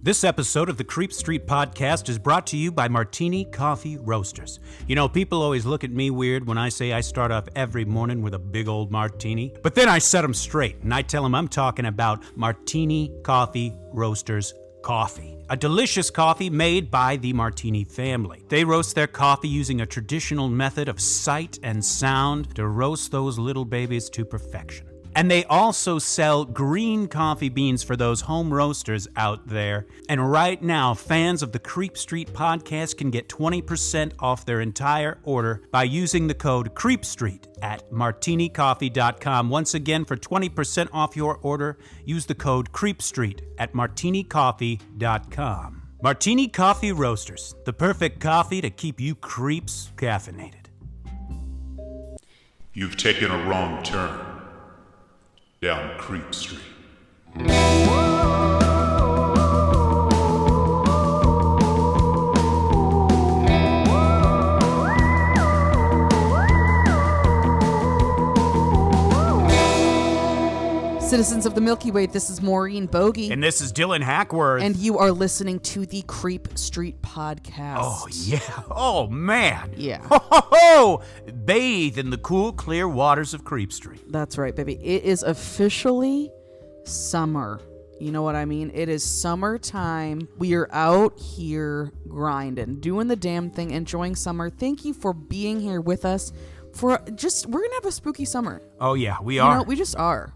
This episode of the Creep Street Podcast is brought to you by Martini Coffee Roasters. You know, people always look at me weird when I say I start off every morning with a big old martini. But then I set them straight, and I tell them I'm talking about Martini Coffee Roasters coffee. A delicious coffee made by the Martini family. They roast their coffee using a traditional method of sight and sound to roast those little babies to perfection. And they also sell green coffee beans for those home roasters out there. And right now, fans of the Creep Street Podcast can get 20% off their entire order by using the code CREEPSTREET at martinicoffee.com. Once again, for 20% off your order, use the code CREEPSTREET at martinicoffee.com. Martini Coffee Roasters, the perfect coffee to keep you creeps caffeinated. You've taken a wrong turn down Creep Street. Citizens of the Milky Way, this is Maureen Bogey. And this is Dylan Hackworth. And you are listening to the Creep Street Podcast. Oh, yeah. Oh, man. Yeah. Ho, ho, ho! Bathe in the cool, clear waters of Creep Street. That's right, baby. It is officially summer. You know what I mean? It is summertime. We are out here grinding, doing the damn thing, enjoying summer. Thank you for being here with us for we're going to have a spooky summer. Oh, yeah, we are. You know, we just are.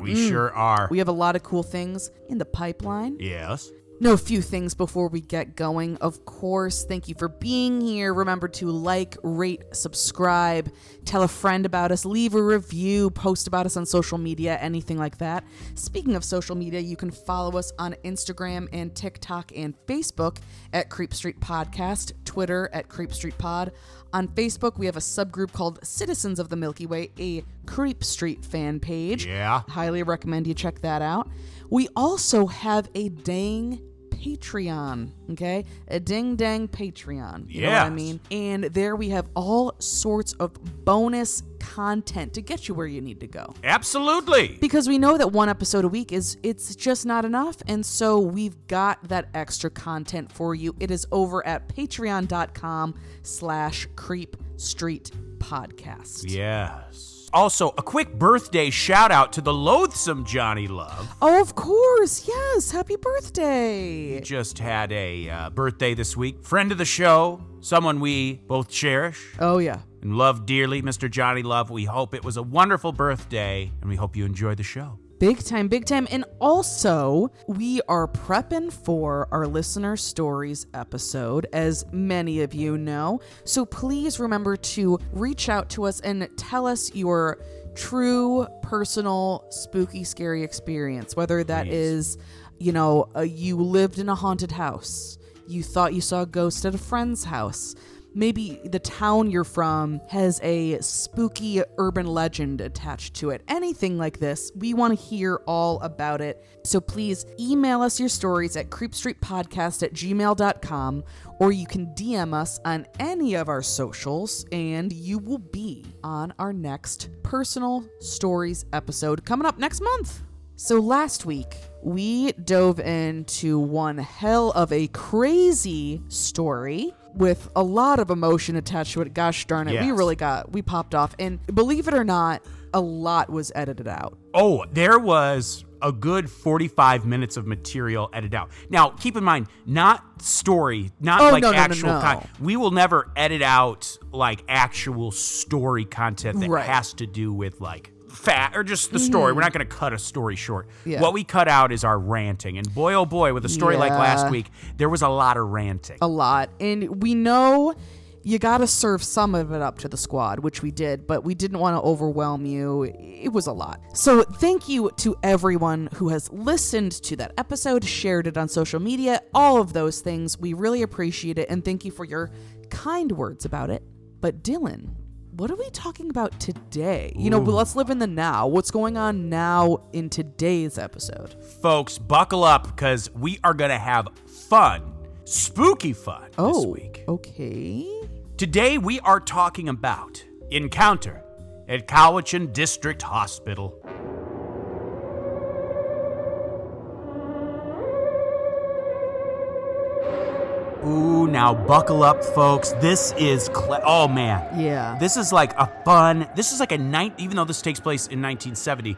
We sure are. We have a lot of cool things in the pipeline. Yes. No, few things before we get going. Of course, thank you for being here. Remember to like, rate, subscribe, tell a friend about us, leave a review, post about us on social media, anything like that. Speaking of social media, you can follow us on Instagram and TikTok and Facebook at Creep Street Podcast, Twitter at Creep Street Pod. On Facebook, we have a subgroup called Citizens of the Milky Way, a Creep Street fan page. Yeah. Highly recommend you check that out. We also have a dang Patreon, okay? A ding-dang Patreon. You know what I mean? And there we have all sorts of bonus content to get you where you need to go. Absolutely. Because we know that one episode a week it's just not enough, and so we've got that extra content for you. It is over at patreon.com/creepstreetpodcast. Yes. Also, a quick birthday shout out to the loathsome Johnny Love. Oh, of course. Yes. Happy birthday. He just had a birthday this week. Friend of the show, someone we both cherish. Oh, yeah. And love dearly, Mr. Johnny Love. We hope it was a wonderful birthday, and we hope you enjoyed the show. Big time, big time. And also, we are prepping for our Listener Stories episode, as many of you know. So please remember to reach out to us and tell us your true, personal, spooky, scary experience. Whether that is, you lived in a haunted house. You thought you saw a ghost at a friend's house. Maybe the town you're from has a spooky urban legend attached to it. Anything like this, we want to hear all about it. So please email us your stories at creepstreetpodcast@gmail.com, or you can DM us on any of our socials, and you will be on our next Personal Stories episode coming up next month. So last week, we dove into one hell of a crazy story with a lot of emotion attached to it. Gosh darn it. Yes. We popped off. And believe it or not, a lot was edited out. Oh, there was a good 45 minutes of material edited out. Now, keep in mind, not story, not actual content. We will never edit out like actual story content that has to do with like fat or just the story. We're not going to cut a story short. Yeah. What we cut out is our ranting. And boy, oh boy, with a story like last week, there was a lot of ranting. A lot. And we know you got to serve some of it up to the squad, which we did, but we didn't want to overwhelm you. It was a lot. So thank you to everyone who has listened to that episode, shared it on social media, all of those things. We really appreciate it. And thank you for your kind words about it. But Dylan, what are we talking about today? You know, let's live in the now. What's going on now in today's episode? Folks, buckle up because we are going to have fun, spooky fun this week. Okay. Today we are talking about Encounter at Cowichan District Hospital. Ooh, now buckle up, folks. This is, oh man. Yeah. This is like even though this takes place in 1970,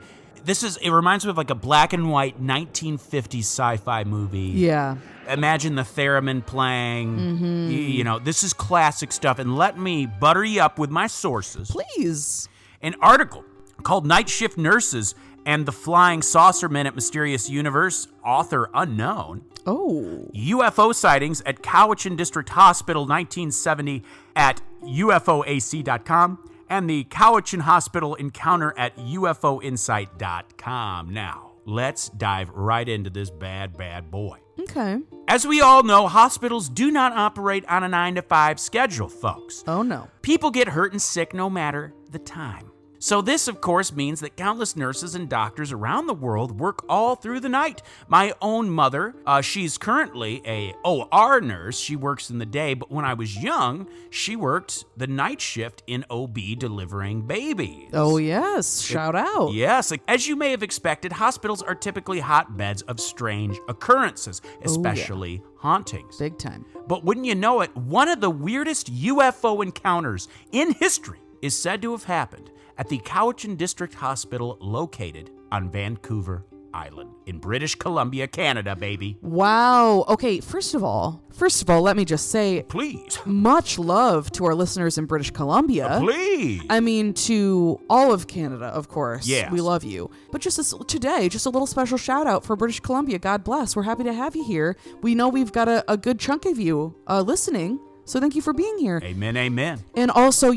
it reminds me of like a black and white 1950s sci-fi movie. Yeah. Imagine the theremin playing. You know, this is classic stuff. And let me butter you up with my sources. Please. An article called Night Shift Nurses and the Flying Saucermen at Mysterious Universe, author unknown. Oh. UFO sightings at Cowichan District Hospital 1970 at ufoac.com. And the Cowichan Hospital encounter at ufoinsight.com. Now, let's dive right into this bad boy. Okay. As we all know, hospitals do not operate on a 9-to-5 schedule, folks. Oh, no. People get hurt and sick no matter the time. So this, of course, means that countless nurses and doctors around the world work all through the night. My own mother, she's currently a OR nurse. She works in the day, but when I was young, she worked the night shift in OB delivering babies. Oh, yes. Shout out. Yes. As you may have expected, hospitals are typically hotbeds of strange occurrences, especially hauntings. Big time. But wouldn't you know it, one of the weirdest UFO encounters in history is said to have happened at the Cowichan District Hospital located on Vancouver Island in British Columbia, Canada, baby. Wow. Okay, first of all, let me just say, Please. much love to our listeners in British Columbia. Please. I mean, to all of Canada, of course. Yes. We love you. But just today, just a little special shout out for British Columbia. God bless. We're happy to have you here. We know we've got a good chunk of you listening, so thank you for being here. Amen, amen. And also,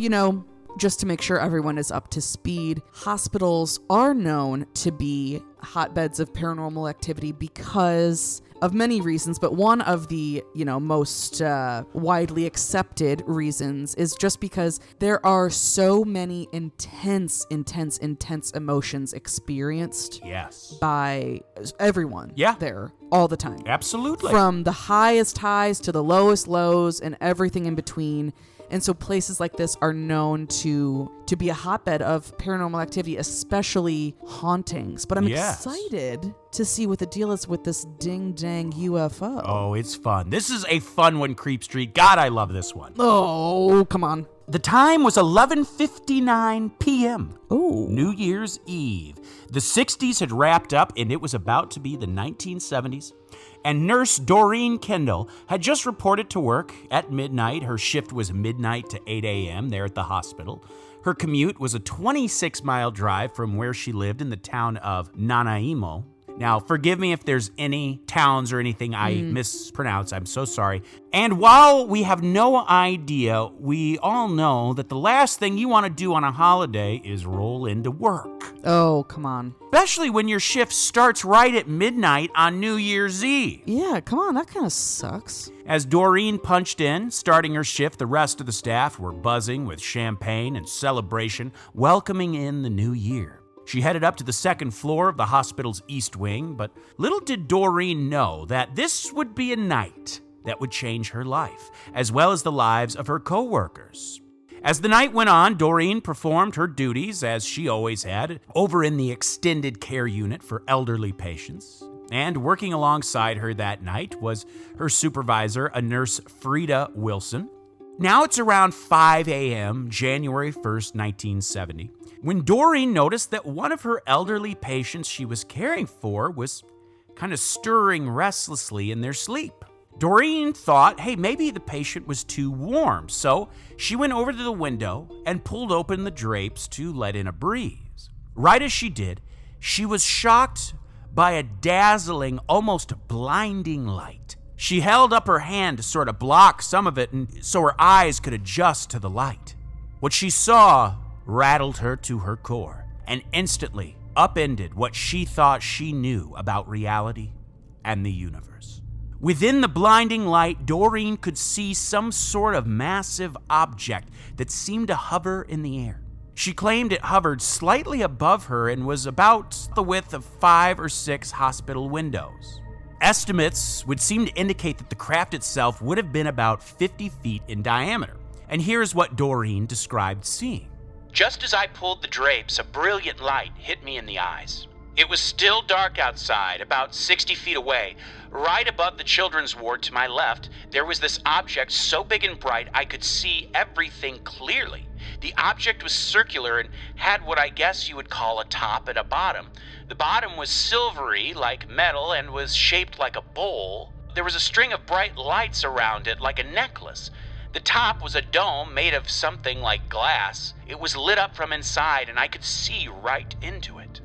just to make sure everyone is up to speed, hospitals are known to be hotbeds of paranormal activity because of many reasons, but one of the, most widely accepted reasons is just because there are so many intense emotions experienced by everyone there all the time. Absolutely. From the highest highs to the lowest lows and everything in between. And so places like this are known to be a hotbed of paranormal activity, especially hauntings. But I'm excited to see what the deal is with this ding-dang UFO. Oh, it's fun. This is a fun one, Creep Street. God, I love this one. Oh, come on. The time was 11:59 p.m. Oh. New Year's Eve. The 60s had wrapped up, and it was about to be the 1970s. And Nurse Doreen Kendall had just reported to work at midnight. Her shift was midnight to 8 a.m. there at the hospital. Her commute was a 26-mile drive from where she lived in the town of Nanaimo. Now, forgive me if there's any towns or anything I mispronounce. I'm so sorry. And while we have no idea, we all know that the last thing you want to do on a holiday is roll into work. Oh, come on. Especially when your shift starts right at midnight on New Year's Eve. Yeah, come on. That kind of sucks. As Doreen punched in, starting her shift, the rest of the staff were buzzing with champagne and celebration, welcoming in the new year. She headed up to the second floor of the hospital's east wing, but little did Doreen know that this would be a night that would change her life, as well as the lives of her co-workers. As the night went on, Doreen performed her duties, as she always had, over in the extended care unit for elderly patients. And working alongside her that night was her supervisor, a nurse Frida Wilson. Now it's around 5 a.m., January 1st, 1970. When Doreen noticed that one of her elderly patients she was caring for was kind of stirring restlessly in their sleep. Doreen thought, hey, maybe the patient was too warm, so she went over to the window and pulled open the drapes to let in a breeze. Right as she did, she was shocked by a dazzling, almost blinding light. She held up her hand to sort of block some of it and so her eyes could adjust to the light. What she saw rattled her to her core and instantly upended what she thought she knew about reality and the universe. Within the blinding light, Doreen could see some sort of massive object that seemed to hover in the air. She claimed it hovered slightly above her and was about the width of 5 or 6 hospital windows. Estimates would seem to indicate that the craft itself would have been about 50 feet in diameter. And here's what Doreen described seeing. Just as I pulled the drapes, a brilliant light hit me in the eyes. It was still dark outside, about 60 feet away. Right above the children's ward to my left, there was this object so big and bright I could see everything clearly. The object was circular and had what I guess you would call a top and a bottom. The bottom was silvery, like metal, and was shaped like a bowl. There was a string of bright lights around it, like a necklace. The top was a dome made of something like glass. It was lit up from inside, and I could see right into it.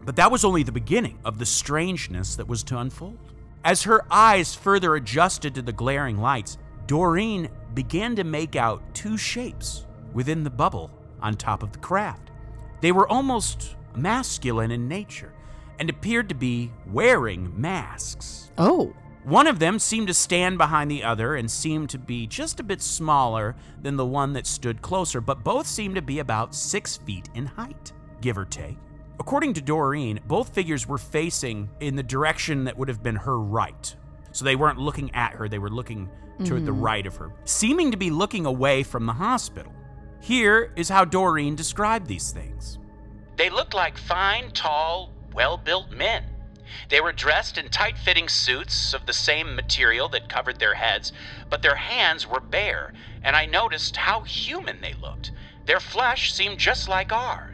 But that was only the beginning of the strangeness that was to unfold. As her eyes further adjusted to the glaring lights, Doreen began to make out two shapes within the bubble on top of the craft. They were almost masculine in nature and appeared to be wearing masks. Oh. One of them seemed to stand behind the other and seemed to be just a bit smaller than the one that stood closer, but both seemed to be about 6 feet in height, give or take. According to Doreen, both figures were facing in the direction that would have been her right. So they weren't looking at her, they were looking to the right of her, seeming to be looking away from the hospital. Here is how Doreen described these things. They looked like fine, tall, well-built men. They were dressed in tight-fitting suits of the same material that covered their heads, but their hands were bare, and I noticed how human they looked. Their flesh seemed just like ours.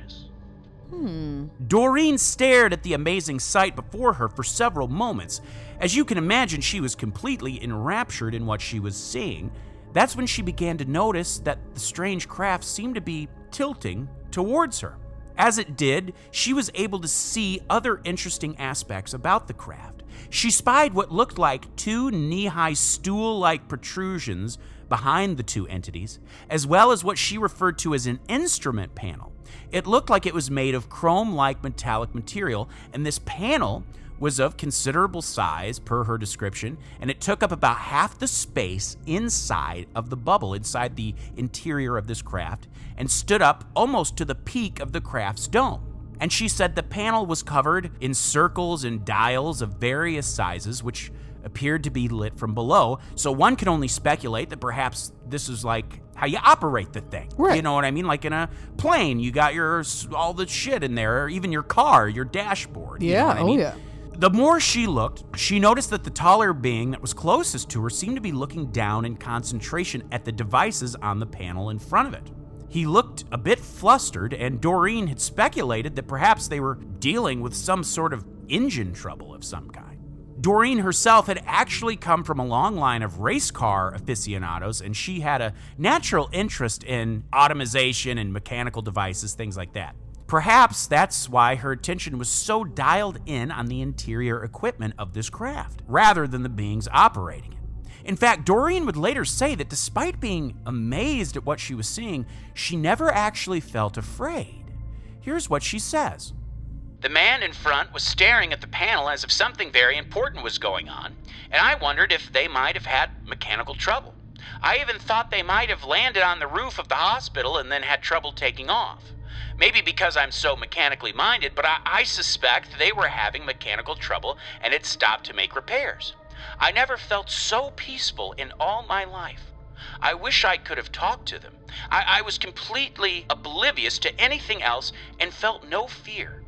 Doreen stared at the amazing sight before her for several moments. As you can imagine, she was completely enraptured in what she was seeing. That's when she began to notice that the strange craft seemed to be tilting towards her. As it did, she was able to see other interesting aspects about the craft. She spied what looked like two knee-high stool-like protrusions behind the two entities, as well as what she referred to as an instrument panel. It looked like it was made of chrome-like metallic material, and this panel was of considerable size, per her description, and it took up about half the space inside of the bubble, inside the interior of this craft, and stood up almost to the peak of the craft's dome. And she said the panel was covered in circles and dials of various sizes, which appeared to be lit from below, so one can only speculate that perhaps this is like how you operate the thing. Right. You know what I mean? Like in a plane, you got all the shit in there, or even your car, your dashboard. You know what I mean? Yeah. The more she looked, she noticed that the taller being that was closest to her seemed to be looking down in concentration at the devices on the panel in front of it. He looked a bit flustered, and Doreen had speculated that perhaps they were dealing with some sort of engine trouble of some kind. Doreen herself had actually come from a long line of race car aficionados, and she had a natural interest in automation and mechanical devices, things like that. Perhaps that's why her attention was so dialed in on the interior equipment of this craft, rather than the beings operating it. In fact, Doreen would later say that despite being amazed at what she was seeing, she never actually felt afraid. Here's what she says. The man in front was staring at the panel as if something very important was going on, and I wondered if they might have had mechanical trouble. I even thought they might have landed on the roof of the hospital and then had trouble taking off. Maybe because I'm so mechanically minded, but I suspect they were having mechanical trouble and had stopped to make repairs. I never felt so peaceful in all my life. I wish I could have talked to them. I was completely oblivious to anything else and felt no fear.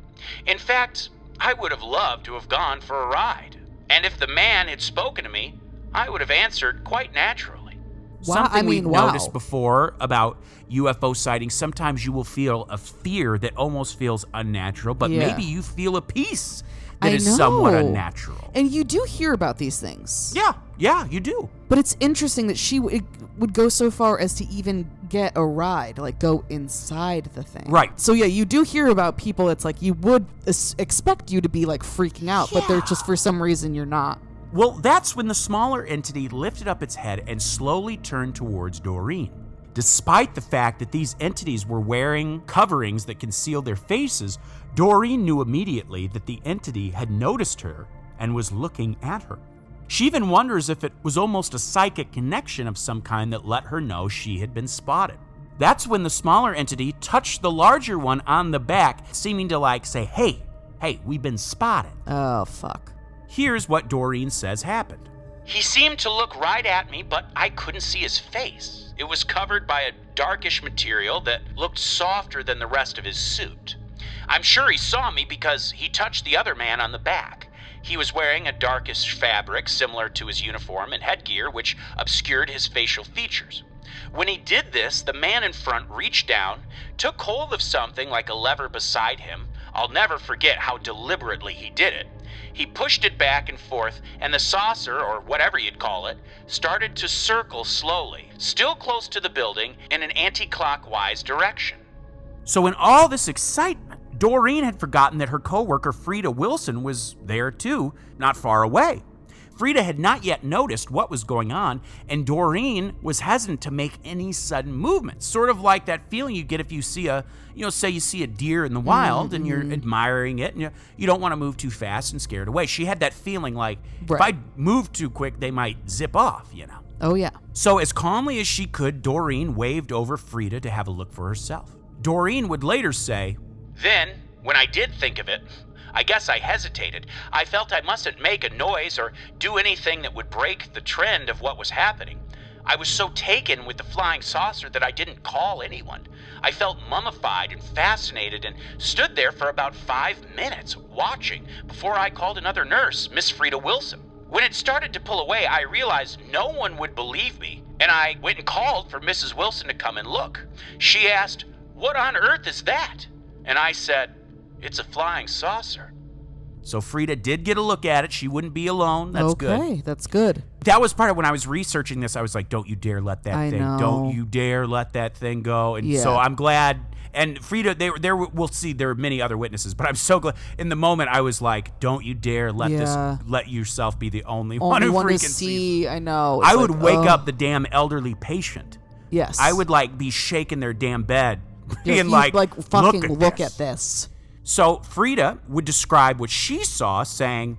In fact, I would have loved to have gone for a ride. And if the man had spoken to me, I would have answered quite naturally. Wow, Something we've noticed before about UFO sightings, sometimes you will feel a fear that almost feels unnatural, but maybe you feel a peace that is somewhat unnatural. And you do hear about these things. Yeah, you do. But it's interesting that she would go so far as to even get a ride, like go inside the thing. Right. So yeah, you do hear about people, it's like you would expect you to be like freaking out, but they're just, for some reason, you're not. Well, that's when the smaller entity lifted up its head and slowly turned towards Doreen. Despite the fact that these entities were wearing coverings that concealed their faces, Doreen knew immediately that the entity had noticed her and was looking at her. She even wonders if it was almost a psychic connection of some kind that let her know she had been spotted. That's when the smaller entity touched the larger one on the back, seeming to like say, hey, we've been spotted. Oh, fuck. Here's what Doreen says happened. He seemed to look right at me, but I couldn't see his face. It was covered by a darkish material that looked softer than the rest of his suit. I'm sure he saw me because he touched the other man on the back. He was wearing a darkish fabric similar to his uniform and headgear, which obscured his facial features. When he did this, the man in front reached down, took hold of something like a lever beside him. I'll never forget how deliberately he did it. He pushed it back and forth, and the saucer, or whatever you'd call it, started to circle slowly, still close to the building, in an anti-clockwise direction. So in all this excitement, Doreen had forgotten that her coworker Frida Wilson was there too, not far away. Frida had not yet noticed what was going on, and Doreen was hesitant to make any sudden movements, sort of like that feeling you get if you see say you see a deer in the wild and you're admiring it, and you don't want to move too fast and scare it away. She had that feeling like, if I move too quick, they might zip off, Oh, yeah. So as calmly as she could, Doreen waved over Frida to have a look for herself. Doreen would later say, "Then, when I did think of it, I guess I hesitated. I felt I mustn't make a noise or do anything that would break the trend of what was happening. I was so taken with the flying saucer that I didn't call anyone. I felt mummified and fascinated and stood there for about 5 minutes watching before I called another nurse, Miss Frida Wilson. When it started to pull away, I realized no one would believe me, and I went and called for Mrs. Wilson to come and look. She asked, 'What on earth is that?' And I said, 'It's a flying saucer.'" So Frida did get a look at it. She wouldn't be alone. That's good. Okay, that's good. That was part of when I was researching this. I was like, don't you dare let that thing. know. Don't you dare let that thing go. And so I'm glad. And Frida, we'll see, there are many other witnesses, but I'm so glad. In the moment, I was like, don't you dare let yourself be the only one who freaking sees. I know. I would wake up the damn elderly patient. Yes. I would be shaking their damn bed. Being fucking look this. at this. So Frida would describe what she saw, saying,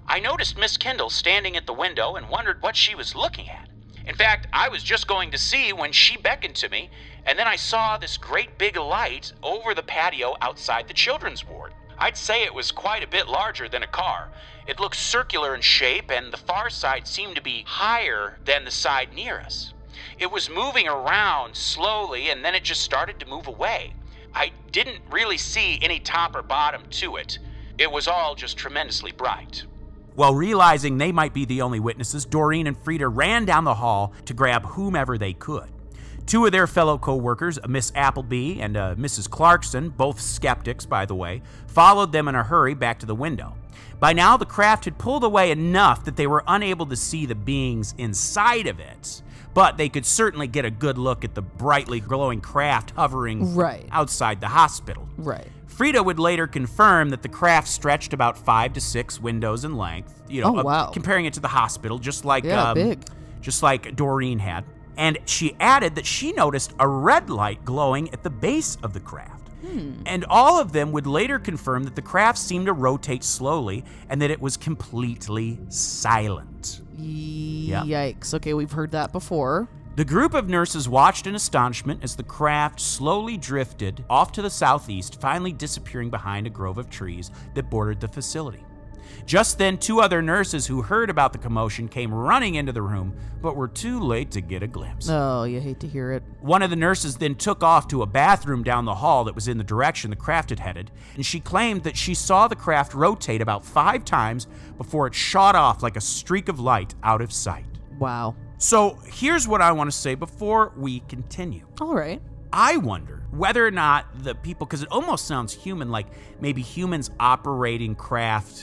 "I noticed Miss Kendall standing at the window and wondered what she was looking at. In fact, I was just going to see when she beckoned to me, and then I saw this great big light over the patio outside the children's ward. I'd say it was quite a bit larger than a car. It looked circular in shape, and the far side seemed to be higher than the side near us. It was moving around slowly, and then it just started to move away. I didn't really see any top or bottom to it. It was all just tremendously bright." While realizing they might be the only witnesses, Doreen and Frida ran down the hall to grab whomever they could. 2 of their fellow co-workers, a Miss Appleby and a Mrs. Clarkson, both skeptics, by the way, followed them in a hurry back to the window. By now, the craft had pulled away enough that they were unable to see the beings inside of it, but they could certainly get a good look at the brightly glowing craft hovering outside the hospital. Right. Frida would later confirm that the craft stretched about 5 to 6 windows in length, comparing it to the hospital, just like big. Just like Doreen had. And she added that she noticed a red light glowing at the base of the craft. And all of them would later confirm that the craft seemed to rotate slowly and that it was completely silent. Yikes. Okay, we've heard that before. The group of nurses watched in astonishment as the craft slowly drifted off to the southeast, finally disappearing behind a grove of trees that bordered the facility. Just then, 2 other nurses who heard about the commotion came running into the room, but were too late to get a glimpse. Oh, you hate to hear it. One of the nurses then took off to a bathroom down the hall that was in the direction the craft had headed, and she claimed that she saw the craft rotate about 5 times before it shot off like a streak of light out of sight. Wow. So here's what I want to say before we continue. All right. I wonder whether or not the people, because it almost sounds human, like maybe humans operating craft,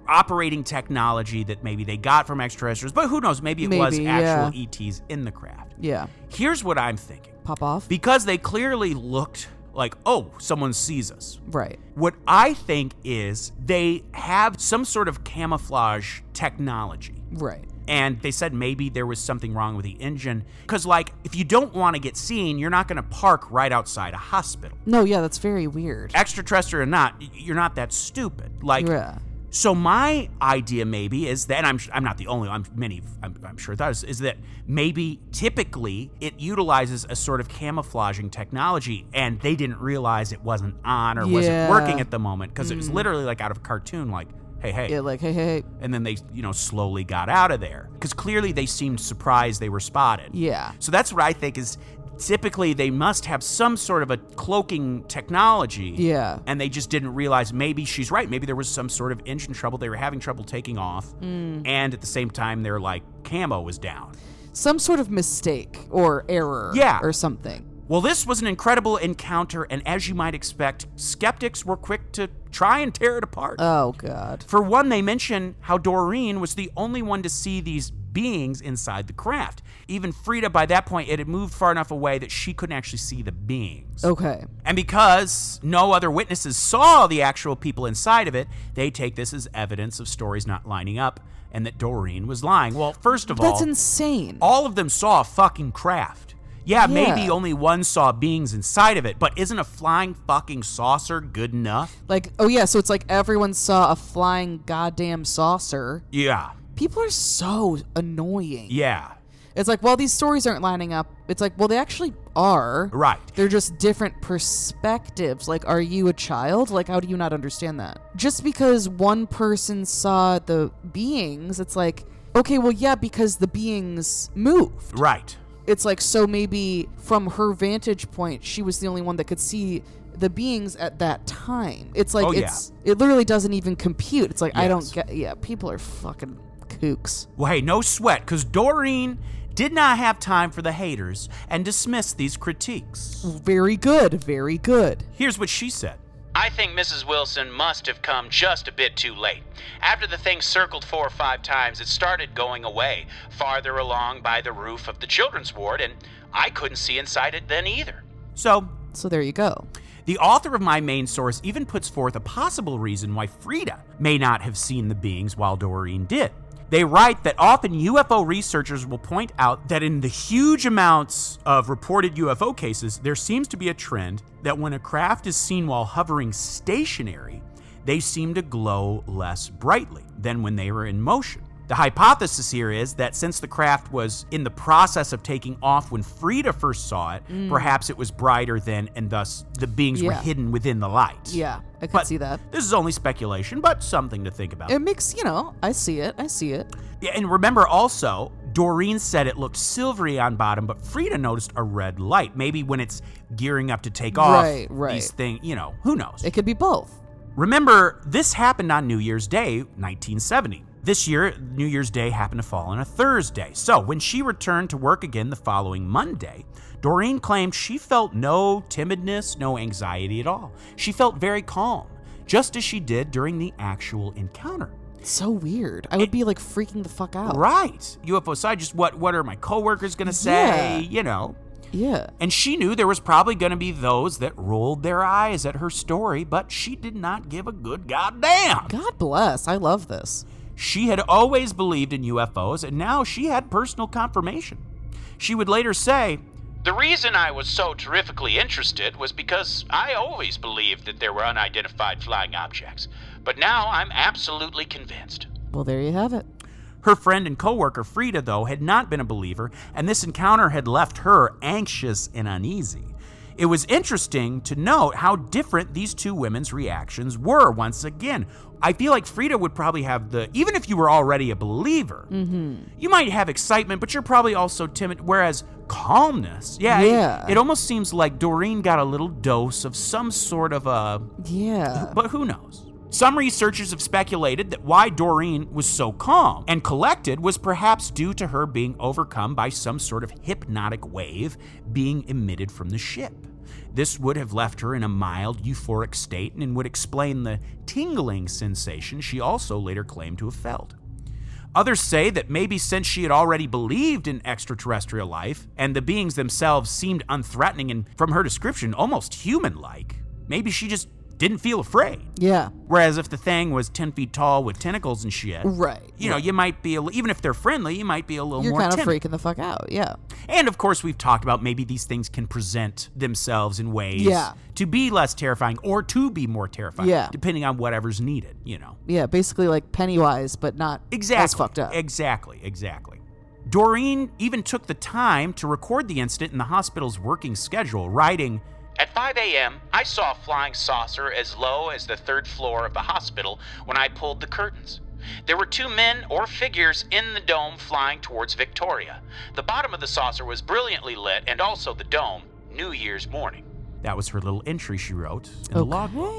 operating technology that maybe they got from extraterrestrials, but who knows, maybe it was actual ETs in the craft. Yeah. Here's what I'm thinking. Pop off? Because they clearly looked like, oh, someone sees us. Right. What I think is they have some sort of camouflage technology. Right. And they said maybe there was something wrong with the engine. Because, if you don't want to get seen, you're not going to park right outside a hospital. No, yeah, that's very weird. Extraterrestrial or not, you're not that stupid. Yeah. So my idea maybe is that, and I'm not the only one, I'm sure it does, is that maybe typically it utilizes a sort of camouflaging technology, and they didn't realize it wasn't on or wasn't working at the moment, because it was literally out of a cartoon, hey. Yeah, hey. And then they, slowly got out of there. Because clearly they seemed surprised they were spotted. Yeah. So that's what I think is, typically they must have some sort of a cloaking technology. Yeah. And they just didn't realize maybe she's right. Maybe there was some sort of engine trouble. They were having trouble taking off. And at the same time, their camo was down. Some sort of mistake or error. Yeah. Or something. Well, this was an incredible encounter, and as you might expect, skeptics were quick to try and tear it apart. Oh, God. For one, they mention how Doreen was the only one to see these beings inside the craft. Even Frida, by that point, it had moved far enough away that she couldn't actually see the beings. Okay. And because no other witnesses saw the actual people inside of it, they take this as evidence of stories not lining up and that Doreen was lying. Well, first of all, That's insane. all of them saw a fucking craft. Yeah, maybe only one saw beings inside of it, but isn't a flying fucking saucer good enough? So it's like everyone saw a flying goddamn saucer. Yeah. People are so annoying. Yeah. It's like, well, these stories aren't lining up. It's like, well, they actually are. Right. They're just different perspectives. Like, are you a child? Like, how do you not understand that? Just because one person saw the beings, it's like, okay, well, yeah, because the beings moved. Right. It's like, so maybe from her vantage point, she was the only one that could see the beings at that time. It's like, it literally doesn't even compute. It's like, I don't get, people are fucking kooks. Well, hey, no sweat, because Doreen did not have time for the haters and dismissed these critiques. Very good, very good. Here's what she said. I think Mrs. Wilson must have come just a bit too late. After the thing circled 4 or 5 times, it started going away, farther along by the roof of the children's ward, and I couldn't see inside it then either. So there you go. The author of my main source even puts forth a possible reason why Frida may not have seen the beings while Doreen did. They write that often UFO researchers will point out that in the huge amounts of reported UFO cases, there seems to be a trend that when a craft is seen while hovering stationary, they seem to glow less brightly than when they were in motion. The hypothesis here is that since the craft was in the process of taking off when Frida first saw it, perhaps it was brighter then, and thus the beings were hidden within the light. Yeah, I could see that. This is only speculation, but something to think about. It makes, I see it. Yeah, and remember also, Doreen said it looked silvery on bottom, but Frida noticed a red light. Maybe when it's gearing up to take off, these things, who knows? It could be both. Remember, this happened on New Year's Day, 1970. This year, New Year's Day happened to fall on a Thursday. So when she returned to work again the following Monday, Doreen claimed she felt no timidness, no anxiety at all. She felt very calm, just as she did during the actual encounter. So weird. I would be freaking the fuck out. Right. UFO side, just what are my coworkers going to say, Yeah. And she knew there was probably going to be those that rolled their eyes at her story, but she did not give a good goddamn. God bless. I love this. She had always believed in UFOs, and now she had personal confirmation. She would later say, The reason I was so terrifically interested was because I always believed that there were unidentified flying objects. But now I'm absolutely convinced. Well, there you have it. Her friend and coworker Frida, though, had not been a believer, and this encounter had left her anxious and uneasy. It was interesting to note how different these two women's reactions were once again. I feel like Frida would probably have even if you were already a believer, you might have excitement, but you're probably also timid, whereas calmness, it almost seems like Doreen got a little dose of some sort of but who knows? Some researchers have speculated that why Doreen was so calm and collected was perhaps due to her being overcome by some sort of hypnotic wave being emitted from the ship. This would have left her in a mild euphoric state and would explain the tingling sensation she also later claimed to have felt. Others say that maybe since she had already believed in extraterrestrial life and the beings themselves seemed unthreatening and, from her description, almost human-like, maybe she just didn't feel afraid. Yeah. Whereas if the thing was 10 feet tall with tentacles and shit, you know, you might be, even if they're friendly, you might be a little more timid. You're kind of freaking the fuck out, yeah. And of course, we've talked about maybe these things can present themselves in ways to be less terrifying or to be more terrifying, depending on whatever's needed, you know. Yeah, basically like Pennywise, but not as fucked up. Exactly. Doreen even took the time to record the incident in the hospital's working schedule, writing, At 5 a.m., I saw a flying saucer as low as the 3rd floor of the hospital when I pulled the curtains. There were 2 men or figures in the dome flying towards Victoria. The bottom of the saucer was brilliantly lit, and also the dome, New Year's morning. That was her little entry she wrote in the logbook.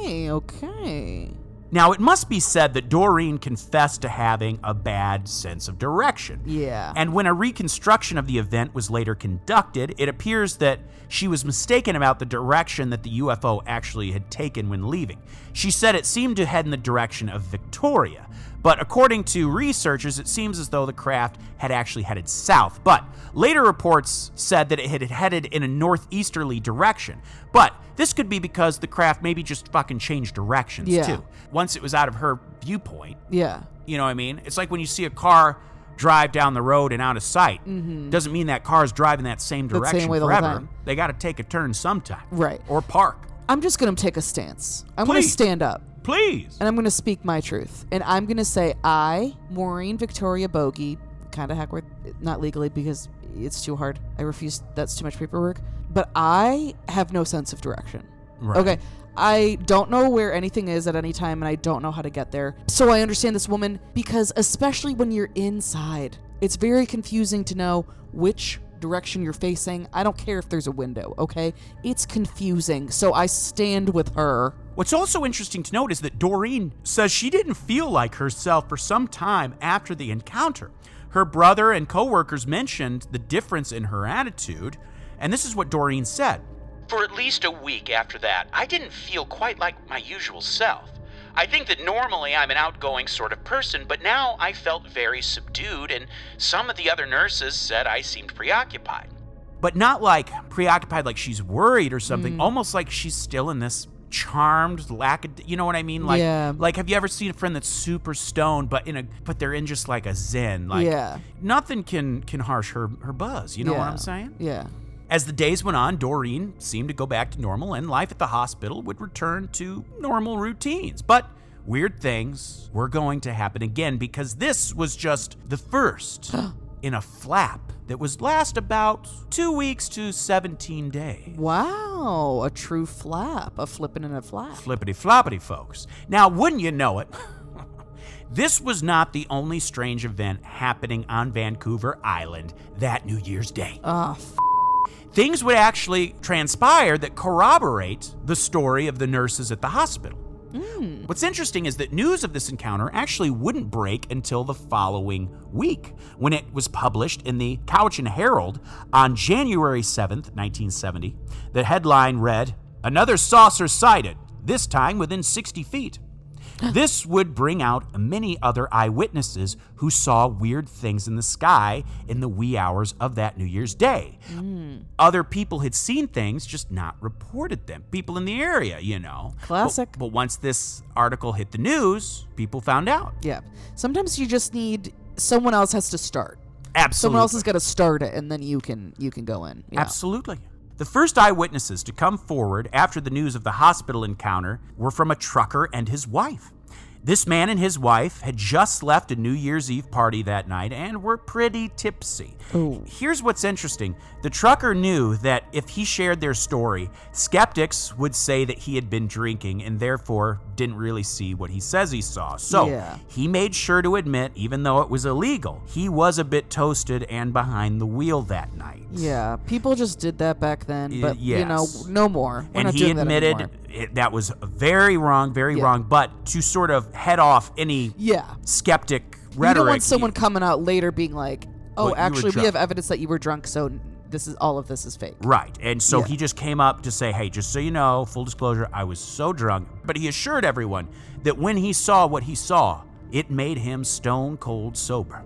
Okay. Now, it must be said that Doreen confessed to having a bad sense of direction. Yeah. And when a reconstruction of the event was later conducted, it appears that she was mistaken about the direction that the UFO actually had taken when leaving. She said it seemed to head in the direction of Victoria, but according to researchers, it seems as though the craft had actually headed south. But later reports said that it had headed in a northeasterly direction. But this could be because the craft maybe just fucking changed directions, too. Once it was out of her viewpoint. Yeah. You know what I mean? It's like when you see a car drive down the road and out of sight. Doesn't mean that car's driving that same direction way the whole forever. time. They got to take a turn sometime. Right. Or park. I'm just going to take a stance. I'm going to Please. stand up. Please. And I'm going to speak my truth. And I'm going to say I, Maureen Victoria Bogey, kind of Hackworth, not legally because it's too hard. I refuse. That's too much paperwork. But I have no sense of direction. Right. Okay. I don't know where anything is at any time, and I don't know how to get there. So I understand this woman because especially when you're inside, it's very confusing to know which direction you're facing. I don't care if there's a window, okay? It's confusing. So I stand with her. What's also interesting to note is that Doreen says she didn't feel like herself for some time after the encounter. Her brother and coworkers mentioned the difference in her attitude, and this is what Doreen said. For at least a week after that, I didn't feel quite like my usual self. I think that normally I'm an outgoing sort of person, but now I felt very subdued, and some of the other nurses said I seemed preoccupied. But not like preoccupied like she's worried or something, almost like she's still in this charmed you know what I mean? Like, Yeah. like have you ever seen a friend that's super stoned but they're in just like a zen? Like Yeah. nothing can harsh her buzz, you know what I'm saying? Yeah. As the days went on, Doreen seemed to go back to normal and life at the hospital would return to normal routines. But weird things were going to happen again because this was just the first in a flap that would last about 2 weeks to 17 days. Wow. A true flap. A flippin' and a flap. Flippity floppity, folks. Now, wouldn't you know it, this was not the only strange event happening on Vancouver Island that New Year's Day. Things would actually transpire that corroborate the story of the nurses at the hospital. What's interesting is that news of this encounter actually wouldn't break until the following week, when it was published in the Cowichan Herald on January 7th, 1970. The headline read, "Another saucer sighted, this time within 60 feet." This would bring out many other eyewitnesses who saw weird things in the sky in the wee hours of that New Year's Day. Other people had seen things, just not reported them. People in the area, you know. Classic. But once this article hit the news, people found out. Yeah. Sometimes you just need someone else has to start. Absolutely. Someone else has got to start it, and then you can go in. Yeah. Absolutely. The first eyewitnesses to come forward after the news of the hospital encounter were from a trucker and his wife. This man and his wife had just left a New Year's Eve party that night and were pretty tipsy. Ooh. Here's what's interesting. The trucker knew that if he shared their story, skeptics would say that he had been drinking and therefore didn't really see what he says he saw. So he made sure to admit, even though it was illegal, he was a bit toasted and behind the wheel that night. Yeah, people just did that back then, but you know, Yes. no more. We're And not he doing that admitted anymore. that was very wrong, very wrong. But to sort of head off any skeptic rhetoric, You don't want someone coming out later being like, "Oh, Well, you were actually, we drunk." have evidence that you were drunk, so all of this is fake." Right. And so he just came up to say, "Hey, just so you know, full disclosure, I was so drunk." But he assured everyone that when he saw what he saw, it made him stone cold sober.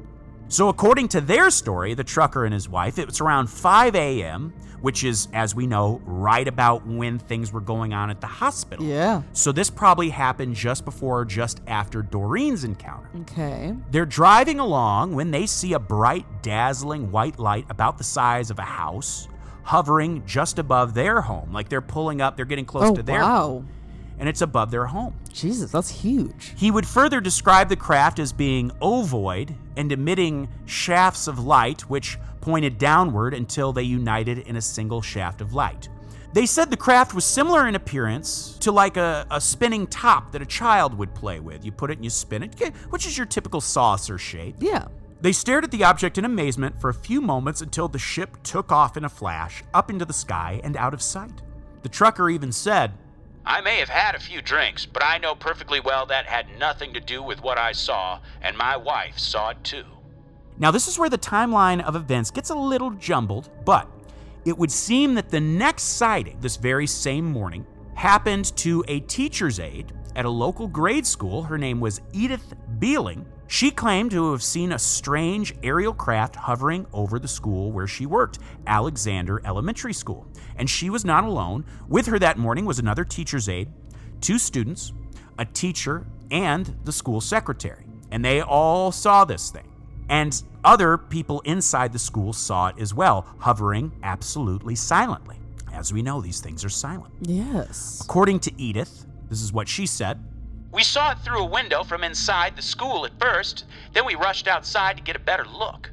So according to their story, the trucker and his wife, it was around 5 a.m., which is, as we know, right about when things were going on at the hospital. Yeah. So this probably happened just before or just after Doreen's encounter. Okay. They're driving along when they see a bright, dazzling white light about the size of a house hovering just above their home. Like they're pulling up, they're getting close to their home. And it's above their home. Jesus, that's huge. He would further describe the craft as being ovoid and emitting shafts of light which pointed downward until they united in a single shaft of light. They said the craft was similar in appearance to like a spinning top that a child would play with. You put it and you spin it, which is your typical saucer shape. Yeah. They stared at the object in amazement for a few moments until the ship took off in a flash, up into the sky and out of sight. The trucker even said, I may have had a few drinks, but I know perfectly well that had nothing to do with what I saw, and my wife saw it too. Now this is where the timeline of events gets a little jumbled, but it would seem that the next sighting, this very same morning, happened to a teacher's aide at a local grade school. Her name was Edith Beeling. She claimed to have seen a strange aerial craft hovering over the school where she worked, Alexander Elementary School. And she was not alone. With her that morning was another teacher's aide, 2 students, a teacher, and the school secretary. And they all saw this thing. And other people inside the school saw it as well, hovering absolutely silently. As we know, these things are silent. Yes. According to Edith, this is what she said. We saw it through a window from inside the school at first, then we rushed outside to get a better look.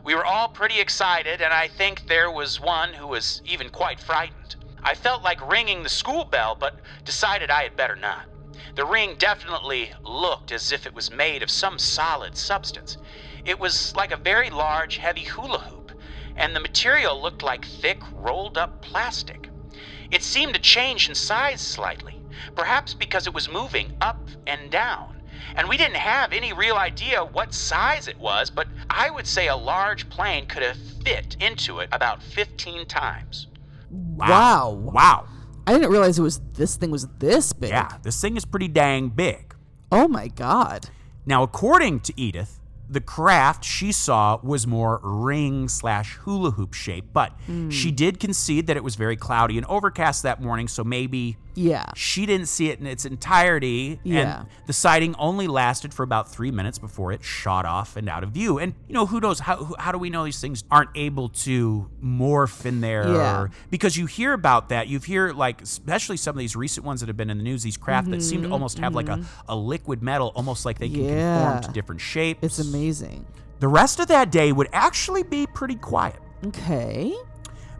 We were all pretty excited, and I think there was one who was even quite frightened. I felt like ringing the school bell, but decided I had better not. The ring definitely looked as if it was made of some solid substance. It was like a very large, heavy hula hoop, and the material looked like thick, rolled-up plastic. It seemed to change in size slightly, perhaps because it was moving up and down. And we didn't have any real idea what size it was, but I would say a large plane could have fit into it about 15 times. Wow. I didn't realize this thing was this big. Yeah, this thing is pretty dang big. Oh my God. Now, according to Edith, the craft she saw was more ring/hula hoop shaped, but she did concede that it was very cloudy and overcast that morning, so maybe she didn't see it in its entirety, and the sighting only lasted for about 3 minutes before it shot off and out of view. And, who knows, how do we know these things aren't able to morph in there? Yeah. Because you hear about that, you hear, like, especially some of these recent ones that have been in the news, these craft that seem to almost have like a liquid metal, almost like they can conform to different shapes. It's amazing. The rest of that day would actually be pretty quiet. Okay.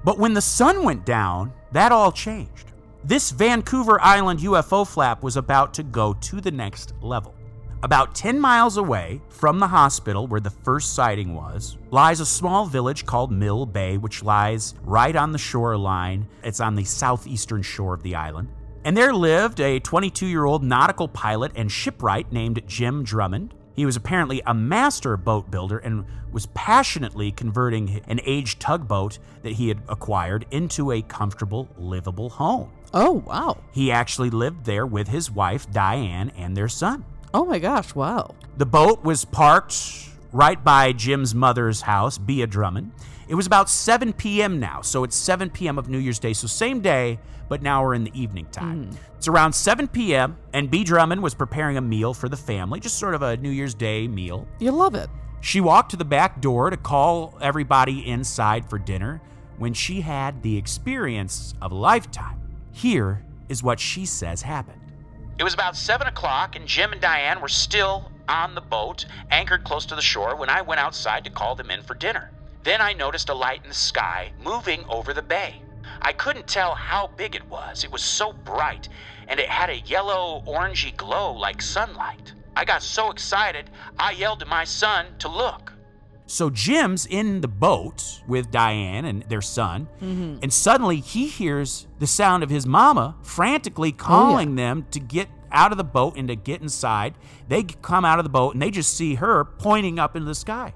But when the sun went down, that all changed. This Vancouver Island UFO flap was about to go to the next level. About 10 miles away from the hospital where the first sighting was, lies a small village called Milky Way, which lies right on the shoreline. It's on the southeastern shore of the island. And there lived a 22-year-old nautical pilot and shipwright named Jim Drummond. He was apparently a master boat builder and was passionately converting an aged tugboat that he had acquired into a comfortable, livable home. Oh, wow. He actually lived there with his wife, Diane, and their son. Oh my gosh, wow. The boat was parked right by Jim's mother's house, Bea Drummond. It was about 7 p.m. now, so it's 7 p.m. of New Year's Day, so same day, but now we're in the evening time. It's around 7 p.m., and Bea Drummond was preparing a meal for the family, just sort of a New Year's Day meal. You love it. She walked to the back door to call everybody inside for dinner when she had the experience of a lifetime. Here is what she says happened. It was about 7 o'clock, and Jim and Diane were still on the boat, anchored close to the shore, when I went outside to call them in for dinner. Then I noticed a light in the sky moving over the bay. I couldn't tell how big it was. It was so bright, and it had a yellow, orangey glow like sunlight. I got so excited, I yelled to my son to look. So Jim's in the boat with Diane and their son, and suddenly he hears the sound of his mama frantically calling them to get out of the boat and to get inside. They come out of the boat, and they just see her pointing up into the sky.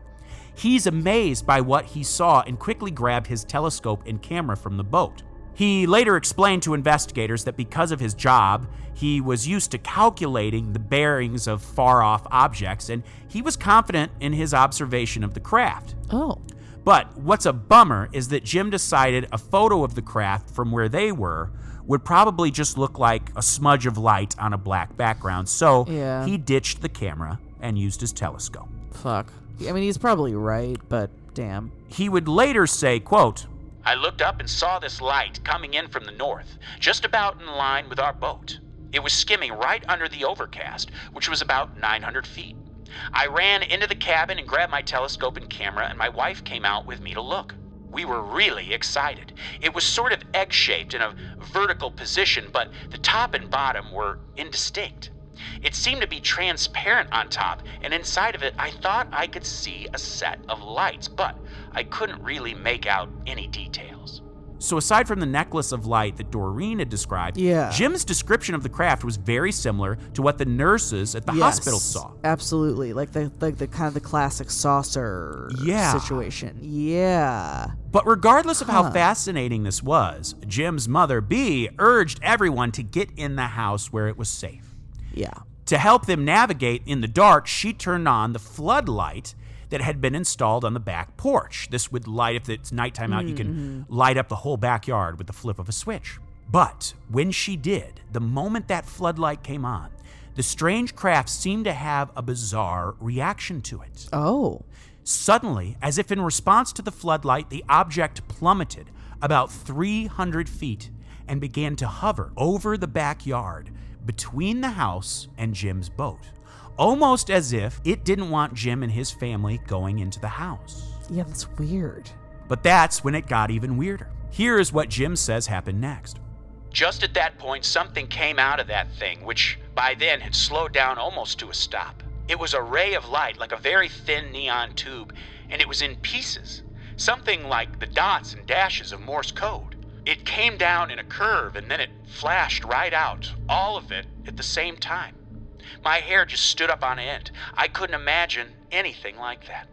He's amazed by what he saw and quickly grabbed his telescope and camera from the boat. He later explained to investigators that because of his job, he was used to calculating the bearings of far-off objects, and he was confident in his observation of the craft. Oh. But what's a bummer is that Jim decided a photo of the craft from where they were would probably just look like a smudge of light on a black background, so he ditched the camera and used his telescope. Fuck. I mean, he's probably right, but damn. He would later say, quote, I looked up and saw this light coming in from the north, just about in line with our boat. It was skimming right under the overcast, which was about 900 feet. I ran into the cabin and grabbed my telescope and camera, and my wife came out with me to look. We were really excited. It was sort of egg-shaped in a vertical position, but the top and bottom were indistinct. It seemed to be transparent on top, and inside of it I thought I could see a set of lights, but I couldn't really make out any details. So aside from the necklace of light that Doreen had described, Yeah. Jim's description of the craft was very similar to what the nurses at the hospital saw. Absolutely. Like the kind of the classic saucer situation. Yeah. But regardless of how fascinating this was, Jim's mother, Bea, urged everyone to get in the house where it was safe. Yeah. To help them navigate in the dark, she turned on the floodlight that had been installed on the back porch. This would light, if it's nighttime out, you can light up the whole backyard with the flip of a switch. But when she did, the moment that floodlight came on, the strange craft seemed to have a bizarre reaction to it. Oh. Suddenly, as if in response to the floodlight, the object plummeted about 300 feet and began to hover over the backyard between the house and Jim's boat, almost as if it didn't want Jim and his family going into the house. Yeah, that's weird. But that's when it got even weirder. Here is what Jim says happened next. Just at that point, something came out of that thing, which by then had slowed down almost to a stop. It was a ray of light, like a very thin neon tube, and it was in pieces, something like the dots and dashes of Morse code. It came down in a curve, and then it flashed right out, all of it at the same time. My hair just stood up on end. I couldn't imagine anything like that.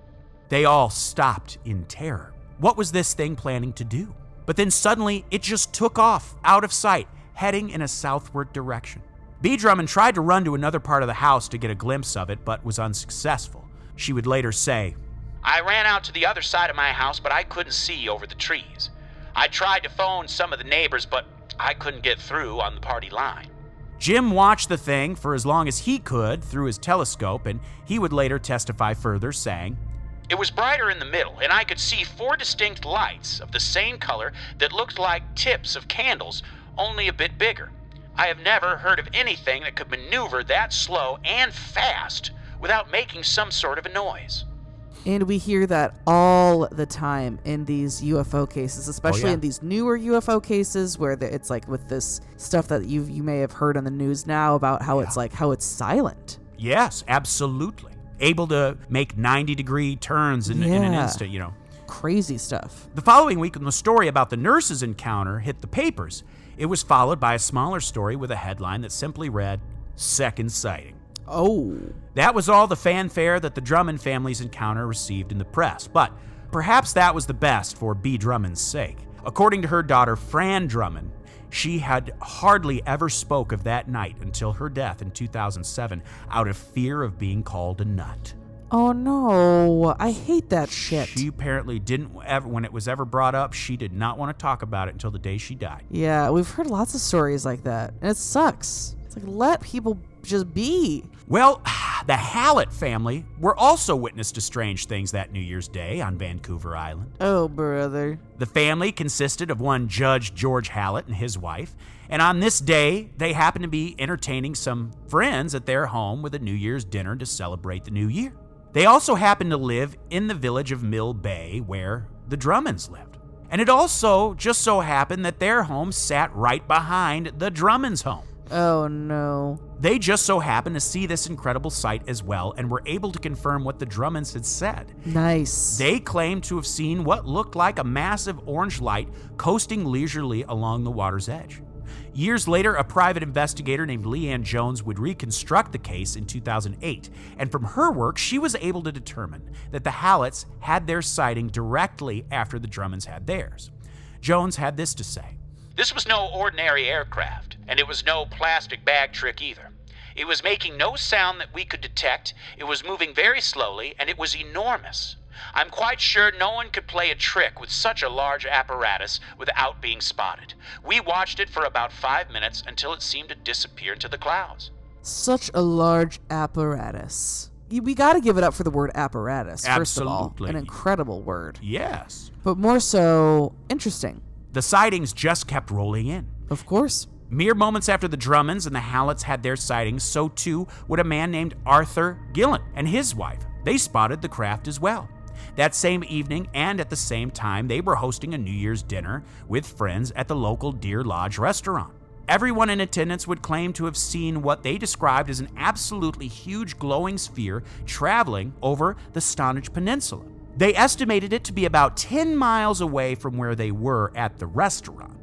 They all stopped in terror. What was this thing planning to do? But then suddenly, it just took off, out of sight, heading in a southward direction. Bea Drummond tried to run to another part of the house to get a glimpse of it, but was unsuccessful. She would later say, I ran out to the other side of my house, but I couldn't see over the trees. I tried to phone some of the neighbors, but I couldn't get through on the party line. Jim watched the thing for as long as he could through his telescope, and he would later testify further, saying, It was brighter in the middle, and I could see 4 distinct lights of the same color that looked like tips of candles, only a bit bigger. I have never heard of anything that could maneuver that slow and fast without making some sort of a noise. And we hear that all the time in these UFO cases, especially in these newer UFO cases where it's like with this stuff that you may have heard on the news now about how it's like how it's silent. Yes, absolutely. Able to make 90-degree turns in an instant, you know. Crazy stuff. The following week, when the story about the nurses' encounter hit the papers, it was followed by a smaller story with a headline that simply read, Second Sighting. Oh. That was all the fanfare that the Drummond family's encounter received in the press, but perhaps that was the best for Bea Drummond's sake. According to her daughter, Fran Drummond, she had hardly ever spoke of that night until her death in 2007 out of fear of being called a nut. Oh no, I hate that shit. She apparently didn't ever, when it was ever brought up, she did not want to talk about it until the day she died. Yeah, we've heard lots of stories like that, and it sucks. It's like, let people just be. Well, the Hallett family were also witness to strange things that New Year's Day on Vancouver Island. Oh, brother. The family consisted of one Judge George Hallett and his wife, and on this day, they happened to be entertaining some friends at their home with a New Year's dinner to celebrate the new year. They also happened to live in the village of Mill Bay, where the Drummonds lived. And it also just so happened that their home sat right behind the Drummonds' home. Oh, no. They just so happened to see this incredible sight as well and were able to confirm what the Drummonds had said. Nice. They claimed to have seen what looked like a massive orange light coasting leisurely along the water's edge. Years later, a private investigator named Leanne Jones would reconstruct the case in 2008, and from her work, she was able to determine that the Halletts had their sighting directly after the Drummonds had theirs. Jones had this to say. This was no ordinary aircraft, and it was no plastic bag trick either. It was making no sound that we could detect, it was moving very slowly, and it was enormous. I'm quite sure no one could play a trick with such a large apparatus without being spotted. We watched it for about 5 minutes until it seemed to disappear into the clouds. Such a large apparatus. We got to give it up for the word apparatus, first of all. Absolutely. An incredible word. Yes. But more so, interesting. The sightings just kept rolling in. Of course. Mere moments after the Drummonds and the Halletts had their sightings, so too would a man named Arthur Gillen and his wife. They spotted the craft as well. That same evening and at the same time, they were hosting a New Year's dinner with friends at the local Deer Lodge restaurant. Everyone in attendance would claim to have seen what they described as an absolutely huge glowing sphere traveling over the Stonehenge Peninsula. They estimated it to be about 10 miles away from where they were at the restaurant.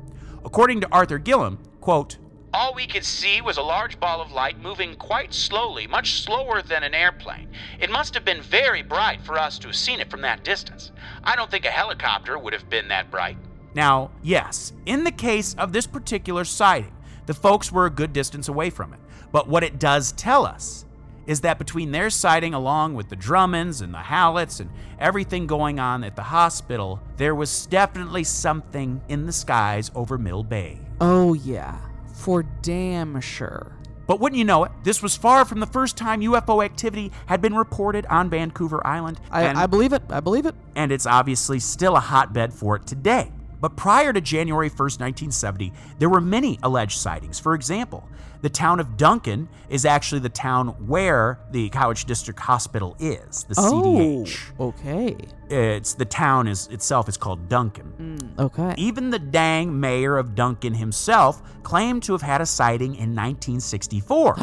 According to Arthur Gillam, quote, All we could see was a large ball of light moving quite slowly, much slower than an airplane. It must have been very bright for us to have seen it from that distance. I don't think a helicopter would have been that bright. Now, yes, in the case of this particular sighting, the folks were a good distance away from it. But what it does tell us is that between their sighting, along with the Drummonds and the Hallets and everything going on at the hospital, there was definitely something in the skies over Mill Bay. Oh yeah, for damn sure. But wouldn't you know it, this was far from the first time UFO activity had been reported on Vancouver Island. I believe it. I believe it. And it's obviously still a hotbed for it today. But prior to January 1st, 1970, there were many alleged sightings. For example, the town of Duncan is actually the town where the Cowichan District Hospital is, the CDH. Oh, okay. The town itself is called Duncan. Okay. Even the dang mayor of Duncan himself claimed to have had a sighting in 1964.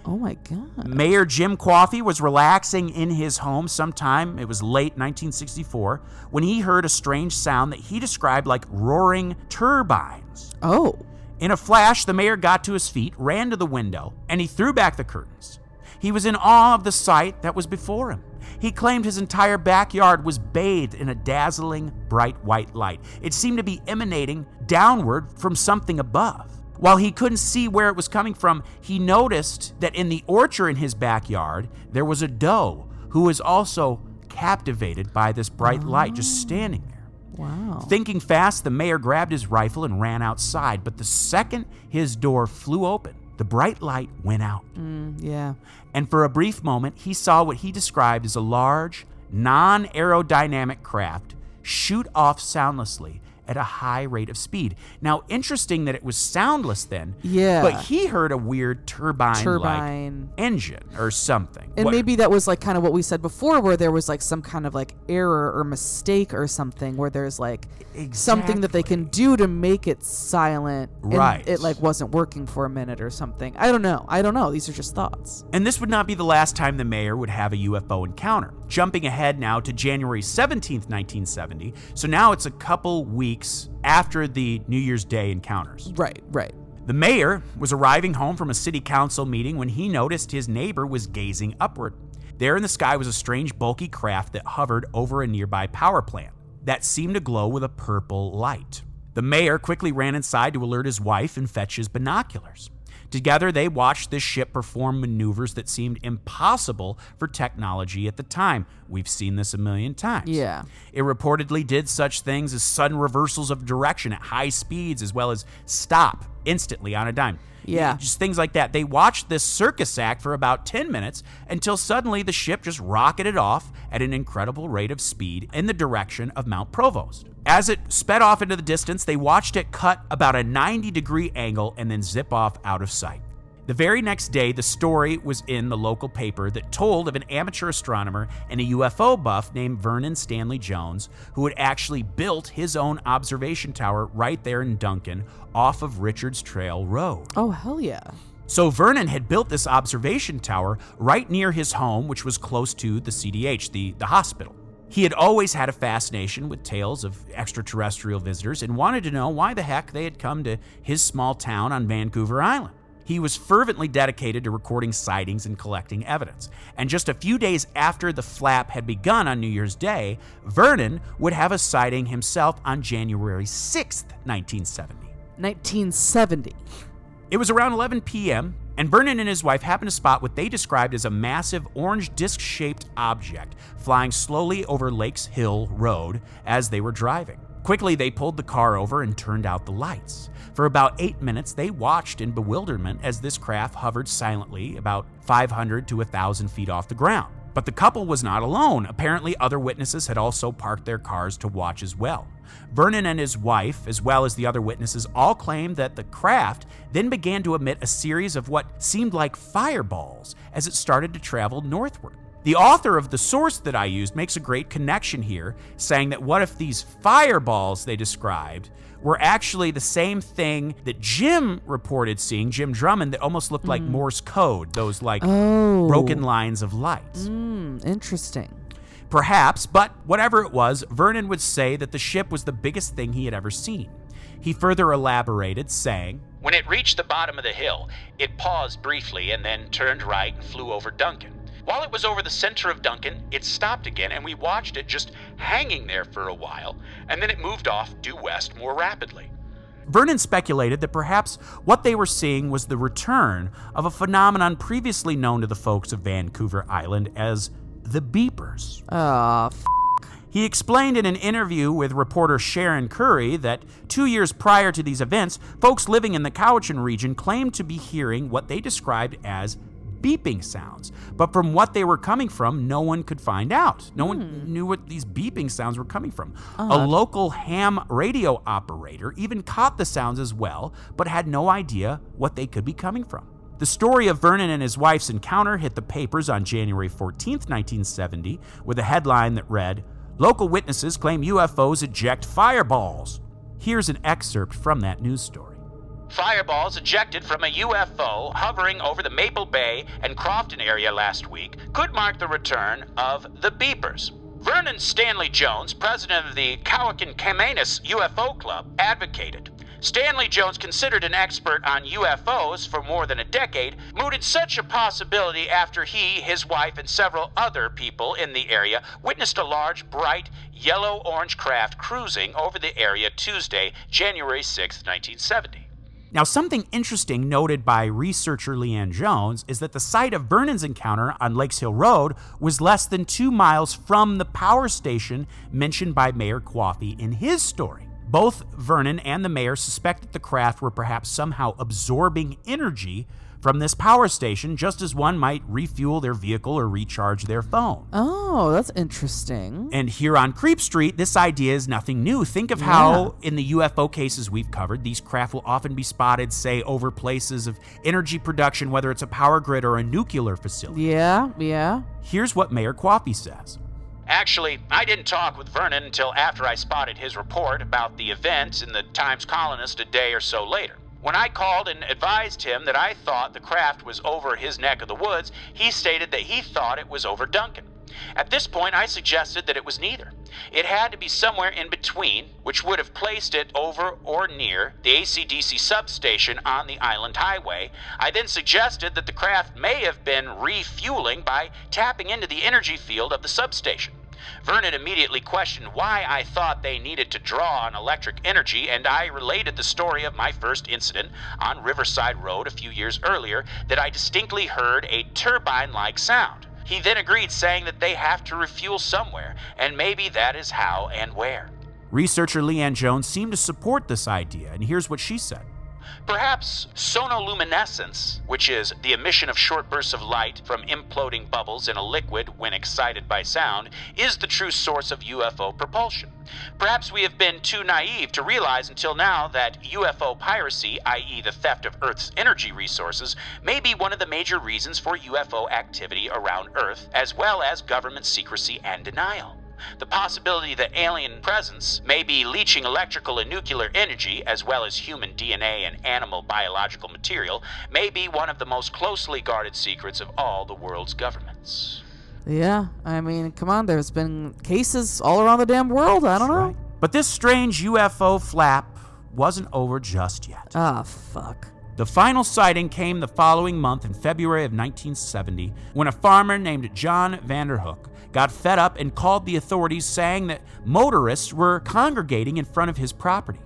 Oh my God. Mayor Jim Coffey was relaxing in his home sometime, it was late 1964, when he heard a strange sound that he described like roaring turbines. Oh. In a flash, the mayor got to his feet, ran to the window, and he threw back the curtains. He was in awe of the sight that was before him. He claimed his entire backyard was bathed in a dazzling, bright white light. It seemed to be emanating downward from something above. While he couldn't see where it was coming from, he noticed that in the orchard in his backyard, there was a doe who was also captivated by this bright light just standing there. Wow. Thinking fast, the mayor grabbed his rifle and ran outside, but the second his door flew open, the bright light went out. Yeah. And for a brief moment, he saw what he described as a large, non-aerodynamic craft shoot off soundlessly at a high rate of speed. Now, interesting that it was soundless then, Yeah. but he heard a weird turbine-like engine or something. And maybe that was like kind of what we said before, where there was like some kind of like error or mistake or something, where there's like something that they can do to make it silent. Right. And it like wasn't working for a minute or something. I don't know. These are just thoughts. And this would not be the last time the mayor would have a UFO encounter. Jumping ahead now to January 17th, 1970. So now it's a couple weeks after the New Year's Day encounters. Right. The mayor was arriving home from a city council meeting when he noticed his neighbor was gazing upward. There in the sky was a strange bulky craft that hovered over a nearby power plant that seemed to glow with a purple light. The mayor quickly ran inside to alert his wife and fetch his binoculars. Together, they watched this ship perform maneuvers that seemed impossible for technology at the time. We've seen this a million times. Yeah. It reportedly did such things as sudden reversals of direction at high speeds, as well as stop instantly on a dime. Yeah. Just things like that. They watched this circus act for about 10 minutes until suddenly the ship just rocketed off at an incredible rate of speed in the direction of Mount Provost. As it sped off into the distance, they watched it cut about a 90-degree angle and then zip off out of sight. The very next day, the story was in the local paper that told of an amateur astronomer and a UFO buff named Vernon Stanley Jones, who had actually built his own observation tower right there in Duncan off of Richards Trail Road. Oh, hell yeah. So Vernon had built this observation tower right near his home, which was close to the CDH, the hospital. He had always had a fascination with tales of extraterrestrial visitors and wanted to know why the heck they had come to his small town on Vancouver Island. He was fervently dedicated to recording sightings and collecting evidence. And just a few days after the flap had begun on New Year's Day, Vernon would have a sighting himself on January 6th, 1970. 1970. It was around 11 p.m., and Vernon and his wife happened to spot what they described as a massive orange disc-shaped object flying slowly over Lakes Hill Road as they were driving. Quickly, they pulled the car over and turned out the lights. For about 8 minutes, they watched in bewilderment as this craft hovered silently about 500 to 1,000 feet off the ground. But the couple was not alone. Apparently, other witnesses had also parked their cars to watch as well. Vernon and his wife, as well as the other witnesses, all claimed that the craft then began to emit a series of what seemed like fireballs as it started to travel northward. The author of the source that I used makes a great connection here, saying that what if these fireballs they described were actually the same thing that Jim reported seeing, Jim Drummond, that almost looked like Morse code, those broken lines of light. Interesting. Perhaps, but whatever it was, Vernon would say that the ship was the biggest thing he had ever seen. He further elaborated, saying, When it reached the bottom of the hill, it paused briefly and then turned right and flew over Duncan. While it was over the center of Duncan, it stopped again, and we watched it just hanging there for a while, and then it moved off due west more rapidly. Vernon speculated that perhaps what they were seeing was the return of a phenomenon previously known to the folks of Vancouver Island as the beepers. He explained in an interview with reporter Sharon Curry that 2 years prior to these events, folks living in the Cowichan region claimed to be hearing what they described as beeping sounds. But from what they were coming from, no one could find out. No one knew what these beeping sounds were coming from. A local ham radio operator even caught the sounds as well, but had no idea what they could be coming from. The story of Vernon and his wife's encounter hit the papers on January 14th, 1970, with a headline that read, "Local witnesses claim UFOs eject fireballs." Here's an excerpt from that news story. Fireballs ejected from a UFO hovering over the Maple Bay and Crofton area last week could mark the return of the beepers. Vernon Stanley Jones, president of the Cowichan UFO Club, advocated. Stanley Jones, considered an expert on UFOs for more than a decade, mooted such a possibility after he, his wife, and several other people in the area witnessed a large, bright, yellow-orange craft cruising over the area Tuesday, January 6, 1970. Now, something interesting noted by researcher Leanne Jones is that the site of Vernon's encounter on Lakes Hill Road was less than 2 miles from the power station mentioned by Mayor Coffey in his story. Both Vernon and the mayor suspect that the craft were perhaps somehow absorbing energy from this power station, just as one might refuel their vehicle or recharge their phone. Oh, that's interesting. And here on Creep Street, this idea is nothing new. Think of how, in the UFO cases we've covered, these craft will often be spotted, say, over places of energy production, whether it's a power grid or a nuclear facility. Yeah. Here's what Mayor Coffey says. Actually, I didn't talk with Vernon until after I spotted his report about the event in the Times-Colonist a day or so later. When I called and advised him that I thought the craft was over his neck of the woods, he stated that he thought it was over Duncan. At this point, I suggested that it was neither. It had to be somewhere in between, which would have placed it over or near the AC/DC substation on the Island Highway. I then suggested that the craft may have been refueling by tapping into the energy field of the substation. Vernon immediately questioned why I thought they needed to draw on electric energy, and I related the story of my first incident on Riverside Road a few years earlier, that I distinctly heard a turbine-like sound. He then agreed, saying that they have to refuel somewhere, and maybe that is how and where. Researcher Leanne Jones seemed to support this idea, and here's what she said. Perhaps sonoluminescence, which is the emission of short bursts of light from imploding bubbles in a liquid when excited by sound, is the true source of UFO propulsion. Perhaps we have been too naive to realize until now that UFO piracy, i.e. the theft of Earth's energy resources, may be one of the major reasons for UFO activity around Earth, as well as government secrecy and denial. The possibility that alien presence may be leaching electrical and nuclear energy, as well as human DNA and animal biological material, may be one of the most closely guarded secrets of all the world's governments. Yeah, I mean, come on, there's been cases all around the damn world, I don't know. Right. But this strange UFO flap wasn't over just yet. Ah, fuck. The final sighting came the following month in February of 1970, when a farmer named John Vanderhook got fed up and called the authorities, saying that motorists were congregating in front of his property.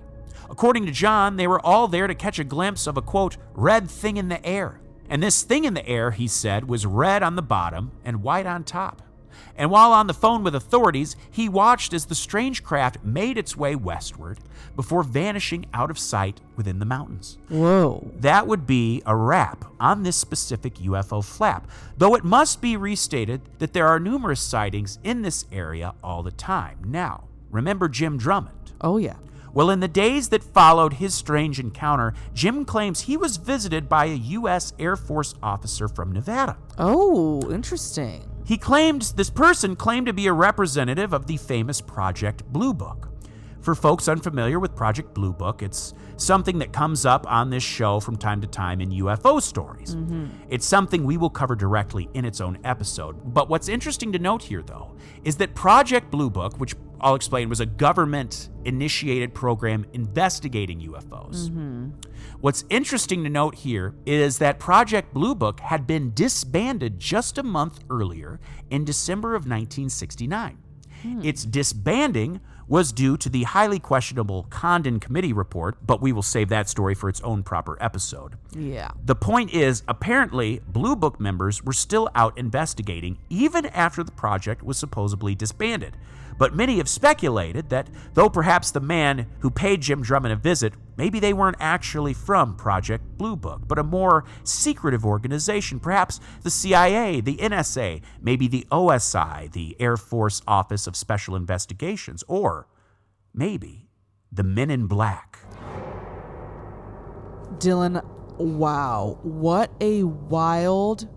According to John, they were all there to catch a glimpse of a, quote, red thing in the air. And this thing in the air, he said, was red on the bottom and white on top. And while on the phone with authorities, he watched as the strange craft made its way westward before vanishing out of sight within the mountains. Whoa. That would be a wrap on this specific UFO flap, though it must be restated that there are numerous sightings in this area all the time. Now, remember Jim Drummond? Oh, yeah. Well, in the days that followed his strange encounter, Jim claims he was visited by a U.S. Air Force officer from Nevada. Oh, interesting. This person claimed to be a representative of the famous Project Blue Book. For folks unfamiliar with Project Blue Book, it's something that comes up on this show from time to time in UFO stories. It's something we will cover directly in its own episode. But what's interesting to note here, though, is that Project Blue Book, which I'll explain was a government-initiated program investigating UFOs. What's interesting to note here is that Project Blue Book had been disbanded just a month earlier in December of 1969. Its disbanding was due to the highly questionable Condon Committee report, but we will save that story for its own proper episode. Yeah. The point is, apparently, Blue Book members were still out investigating even after the project was supposedly disbanded. But many have speculated that, though perhaps the man who paid Jim Drummond a visit, maybe they weren't actually from Project Blue Book, but a more secretive organization, perhaps the CIA, the NSA, maybe the OSI, the Air Force Office of Special Investigations, or maybe the Men in Black. Dylan, wow. What a wild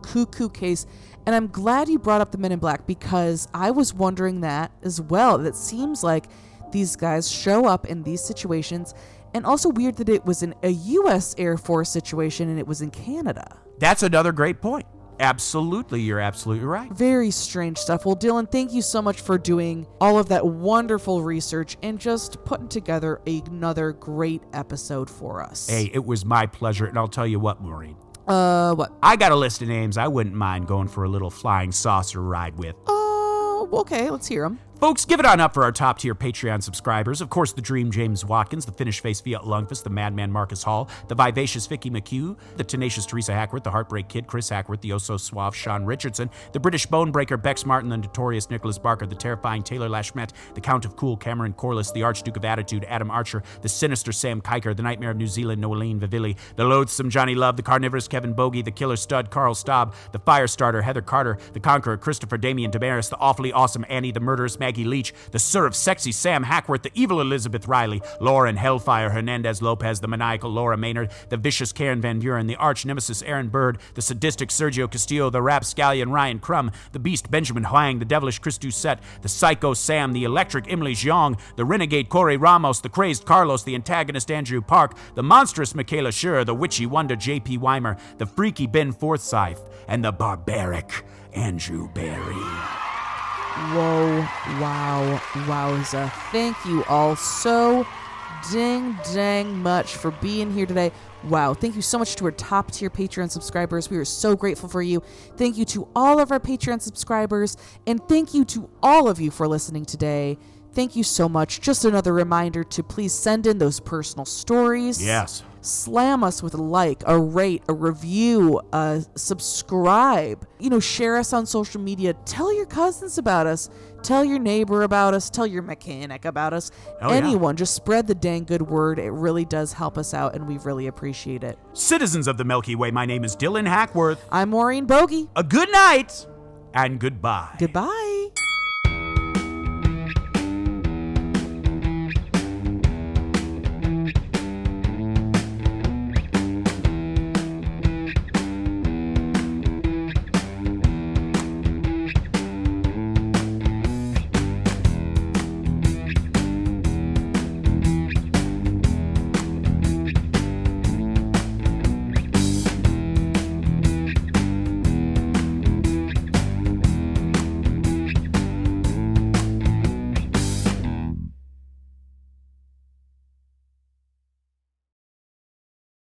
cuckoo case. And I'm glad you brought up the Men in Black because I was wondering that as well. It seems like these guys show up in these situations, and also weird that it was in a U.S. Air Force situation and it was in Canada. That's another great point. Absolutely, you're absolutely right. Very strange stuff. Well, Dylan, thank you so much for doing all of that wonderful research and just putting together another great episode for us. Hey, it was my pleasure, and I'll tell you what, Maureen. What? I got a list of names I wouldn't mind going for a little flying saucer ride with. Okay, let's hear them. Folks, give it on up for our top-tier Patreon subscribers. Of course, the Dream James Watkins, the Finnish Face Fiat Lundqvist, the Madman Marcus Hall, the Vivacious Vicky McHugh, the Tenacious Teresa Hackworth, the Heartbreak Kid Chris Hackworth, the Oh-So-Suave Sean Richardson, the British Bonebreaker Bex Martin, the Notorious Nicholas Barker, the Terrifying Taylor Lashmet, the Count of Cool Cameron Corliss, the Archduke of Attitude Adam Archer, the Sinister Sam Kiker, the Nightmare of New Zealand Noeline Vivilli, the Loathsome Johnny Love, the Carnivorous Kevin Bogey, the Killer Stud Carl Staub, the Firestarter Heather Carter, the Conqueror Christopher Damian Damaris, the Awfully Awesome Annie, the Murderous Maggie Leach, the Sir of Sexy Sam Hackworth, the Evil Elizabeth Riley, Lauren Hellfire Hernandez Lopez, the Maniacal Laura Maynard, the Vicious Karen Van Buren, the Arch Nemesis Aaron Bird, the Sadistic Sergio Castillo, the Rapscallion Ryan Crum, the Beast Benjamin Huang, the Devilish Chris Doucette, the Psycho Sam, the Electric Emily Jiang, the Renegade Corey Ramos, the Crazed Carlos, the Antagonist Andrew Park, the Monstrous Michaela Schur, the Witchy Wonder J.P. Weimer, the Freaky Ben Forsyth, and the Barbaric Andrew Barry. Whoa, wow, wowza. Thank you all so dang much for being here today. Wow, thank you so much to our top tier Patreon subscribers. We are so grateful for you. Thank you to all of our Patreon subscribers, and thank you to all of you for listening today. Thank you so much. Just another reminder to please send in those personal stories. Yes. Slam us with a like, a rate, a review, subscribe. Share us on social media. Tell your cousins about us. Tell your neighbor about us. Tell your mechanic about us. Anyone. Just spread the dang good word. It really does help us out, and we really appreciate it. Citizens of the Milky Way, my name is Dylan Hackworth. I'm Maureen Bogey. A good night and goodbye. Goodbye.